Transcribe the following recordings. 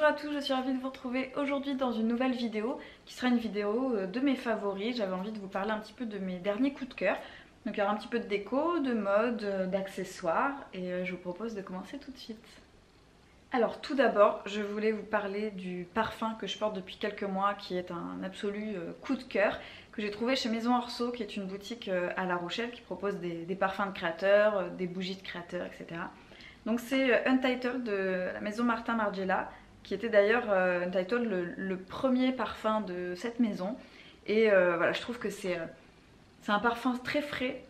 Bonjour à tous, je suis ravie de vous retrouver aujourd'hui dans une nouvelle vidéo qui sera une vidéo de mes favoris. J'avais envie de vous parler un petit peu de mes derniers coups de cœur. Donc il y aura un petit peu de déco, de mode, d'accessoires et je vous propose de commencer tout de suite. Alors tout d'abord, je voulais vous parler du parfum que je porte depuis quelques mois qui est un absolu coup de cœur que j'ai trouvé chez Maison Orso, qui est une boutique à La Rochelle qui propose des parfums de créateurs, des bougies de créateurs, etc. Donc c'est Untitled de la maison Martin Margiela, qui était d'ailleurs Untitled le premier parfum de cette maison. Et voilà, je trouve que c'est un parfum très frais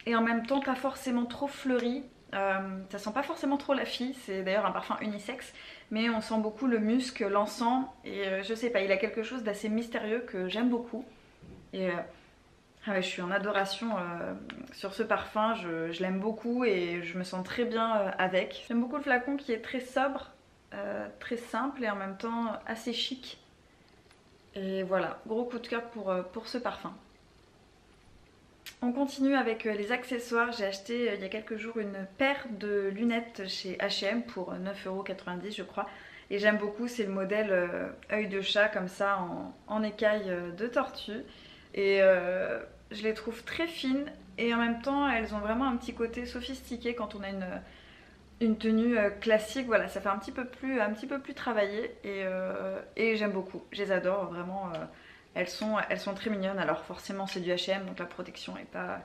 et en même temps pas forcément trop fleuri. Ça sent pas forcément trop la fille, c'est d'ailleurs un parfum unisexe, mais on sent beaucoup le musc, l'encens, et je sais pas, il a quelque chose d'assez mystérieux que j'aime beaucoup. Et ah ouais, je suis en adoration sur ce parfum, je l'aime beaucoup et je me sens très bien avec. J'aime beaucoup le flacon qui est très sobre, très simple et en même temps assez chic. Et voilà, gros coup de cœur pour ce parfum. On continue avec les accessoires. J'ai acheté il y a quelques jours une paire de lunettes chez H&M pour 9,90 € je crois. Et j'aime beaucoup, c'est le modèle œil de chat comme ça en écaille de tortue. Et je les trouve très fines et en même temps elles ont vraiment un petit côté sophistiqué quand on a une tenue classique. Voilà, ça fait un petit peu plus travaillé et j'aime beaucoup, je les adore vraiment. Elles sont très mignonnes. Alors forcément c'est du H&M donc la protection n'est pas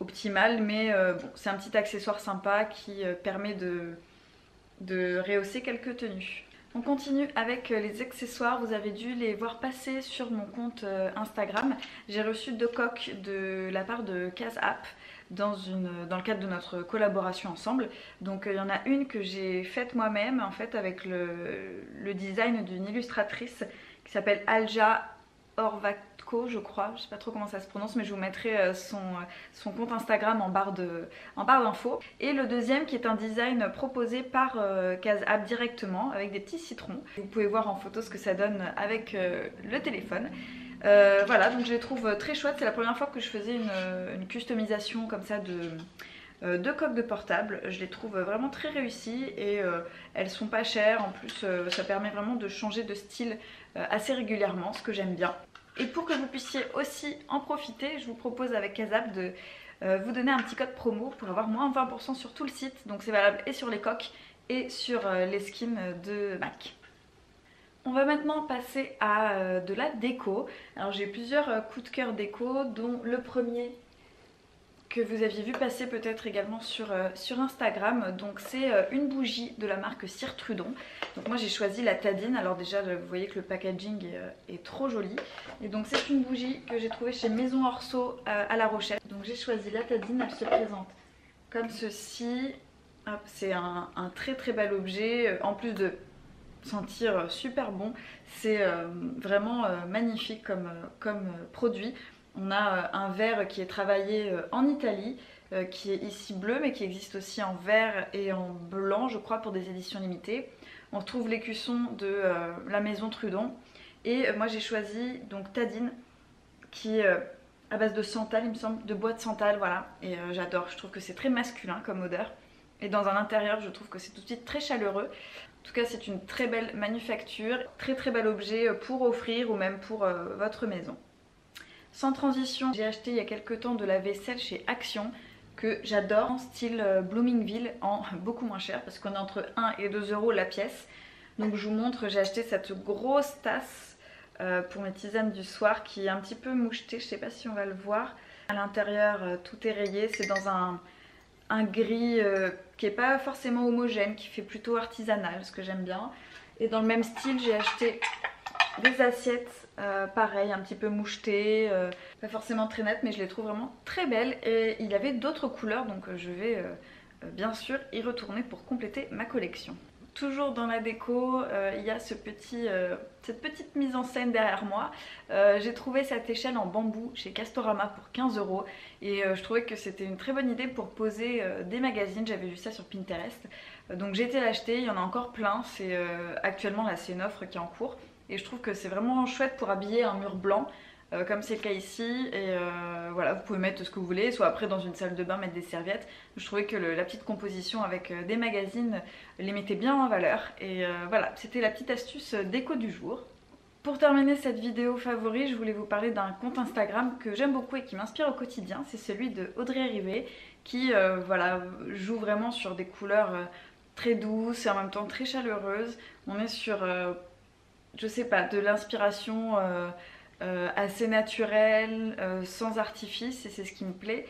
optimale, mais bon, c'est un petit accessoire sympa qui permet de rehausser quelques tenues. On continue avec les accessoires, vous avez dû les voir passer sur mon compte Instagram. J'ai reçu 2 coques de la part de Casapp dans le cadre de notre collaboration ensemble. Donc il y en a une que j'ai faite moi-même en fait avec le design d'une illustratrice qui s'appelle Alja Orvatko, je crois, je sais pas trop comment ça se prononce, mais je vous mettrai son compte Instagram en barre d'infos. Et le deuxième qui est un design proposé par Casapp directement avec des petits citrons. Vous pouvez voir en photo ce que ça donne avec le téléphone. Voilà, donc je les trouve très chouettes. C'est la première fois que je faisais une customisation comme ça de coques de portable. Je les trouve vraiment très réussies et elles sont pas chères. En plus, ça permet vraiment de changer de style assez régulièrement, ce que j'aime bien. Et pour que vous puissiez aussi en profiter, je vous propose avec Casapp de vous donner un petit code promo pour avoir moins 20% sur tout le site. Donc c'est valable et sur les coques et sur les skins de MAC. On va maintenant passer à de la déco. Alors j'ai plusieurs coups de cœur déco, dont le premier que vous aviez vu passer peut-être également sur Instagram. Donc c'est une bougie de la marque Cire Trudon. Donc moi j'ai choisi la Tadine. Alors déjà vous voyez que le packaging est trop joli. Et donc c'est une bougie que j'ai trouvée chez Maison Orso à La Rochelle. Donc j'ai choisi la Tadine, elle se présente comme ceci. C'est un très très bel objet, en plus de sentir super bon. C'est vraiment magnifique comme produit. On a un verre qui est travaillé en Italie, qui est ici bleu, mais qui existe aussi en vert et en blanc, je crois, pour des éditions limitées. On retrouve l'écusson de la maison Trudon. Et moi j'ai choisi donc Tadine, qui est à base de santal, il me semble, de bois de santal, voilà. Et j'adore, je trouve que c'est très masculin comme odeur. Et dans un intérieur, je trouve que c'est tout de suite très chaleureux. En tout cas, c'est une très belle manufacture, très très bel objet pour offrir ou même pour votre maison. Sans transition, j'ai acheté il y a quelques temps de la vaisselle chez Action que j'adore en style Bloomingville en beaucoup moins cher parce qu'on est entre 1 et 2 € la pièce. Donc je vous montre, j'ai acheté cette grosse tasse pour mes tisanes du soir qui est un petit peu mouchetée, je sais pas si on va le voir. À l'intérieur tout est rayé, c'est dans un gris qui est pas forcément homogène, qui fait plutôt artisanal, ce que j'aime bien. Et dans le même style j'ai acheté des assiettes pareil, un petit peu mouchetées, pas forcément très nettes, mais je les trouve vraiment très belles. Et il y avait d'autres couleurs, donc je vais bien sûr y retourner pour compléter ma collection. Toujours dans la déco, il y a cette petite mise en scène derrière moi. J'ai trouvé cette échelle en bambou chez Castorama pour 15 € et je trouvais que c'était une très bonne idée pour poser des magazines. J'avais vu ça sur Pinterest, donc j'ai été l'acheter. Il y en a encore plein. Actuellement là, c'est une offre qui est en cours et je trouve que c'est vraiment chouette pour habiller un mur blanc. comme c'est le cas ici. Et voilà, vous pouvez mettre ce que vous voulez, soit après dans une salle de bain mettre des serviettes. Je trouvais que la petite composition avec des magazines les mettait bien en valeur. Et voilà, c'était la petite astuce déco du jour. Pour terminer cette vidéo favori, je voulais vous parler d'un compte Instagram que j'aime beaucoup et qui m'inspire au quotidien. C'est celui de Audrey Rivet qui voilà, joue vraiment sur des couleurs très douces et en même temps très chaleureuses. On est sur, je sais pas, de l'inspiration assez naturelle, sans artifice, et c'est ce qui me plaît.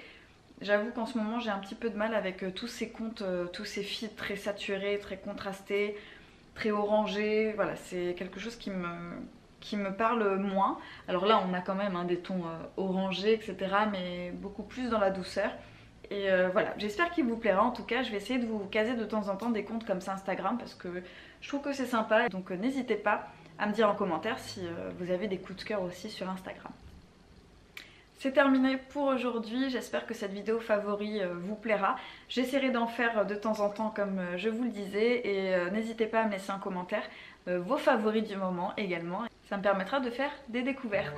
J'avoue qu'en ce moment j'ai un petit peu de mal avec tous ces comptes, tous ces feeds très saturés, très contrastés, très orangés. Voilà, c'est quelque chose qui me parle moins. Alors là on a quand même des tons orangés, etc., mais beaucoup plus dans la douceur. Et voilà, j'espère qu'il vous plaira. En tout cas, je vais essayer de vous caser de temps en temps des comptes comme ça Instagram parce que je trouve que c'est sympa. Donc n'hésitez pas à me dire en commentaire si vous avez des coups de cœur aussi sur Instagram. C'est terminé pour aujourd'hui, j'espère que cette vidéo favori vous plaira. J'essaierai d'en faire de temps en temps comme je vous le disais, et n'hésitez pas à me laisser en commentaire vos favoris du moment également. Ça me permettra de faire des découvertes.